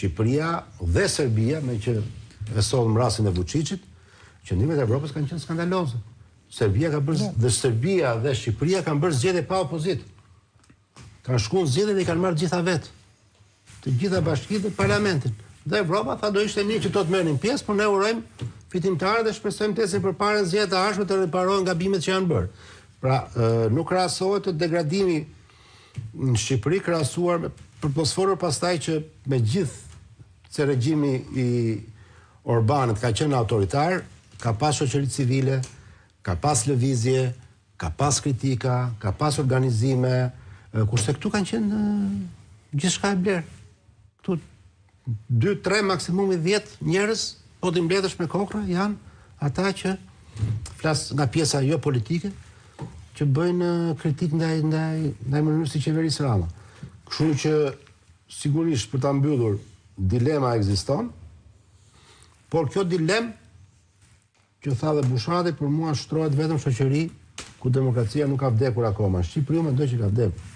Shqipëria dhe Serbia, me që e solëm rastin e Vučićit, qëndrimet e Evropës kanë qenë skandaloze. Serbia dhe Shqipëria kanë bërë zgjedhje pa opozit. Kanë shkuar zgjedhje dhe i kanë marrë gjitha vetë. Të gjitha bashkitë dhe parlamentin. Dhe Evropa tha do ishte mirë që to të merrnin pjesë, por ne urojmë fitimtarë dhe shpresojmë të ecin përpara zgjedhjeve të ardhshme të riparohen gabimet që janë bërë. Pra, nuk krahasohet të degradimi në Shqipëri krahasuar për posforër pastaj që me gjithë se regjimi i Orbanit ka qenë autoritar, ka pas shoqëri civile, ka pas lëvizje, ka pas kritika, ka pas organizime, kurse këtu kanë qenë gjithçka e blerë. Këtu 2-3 maksimumi 10 njerëz, po të mbledhësh me kokra, janë ata që flas nga pjesa jo politike, që bëjnë kritik ndaj mënyrës së qeverisë Rama. Kështu që sigurisht për ta mbyllur dilema ekziston, por kjo dilemë që tha dhe Bushati për mua shtrohet vetëm shoqëri ku demokracia nuk ka vdekur akoma. Shqipëria mendoj që ka vdekur.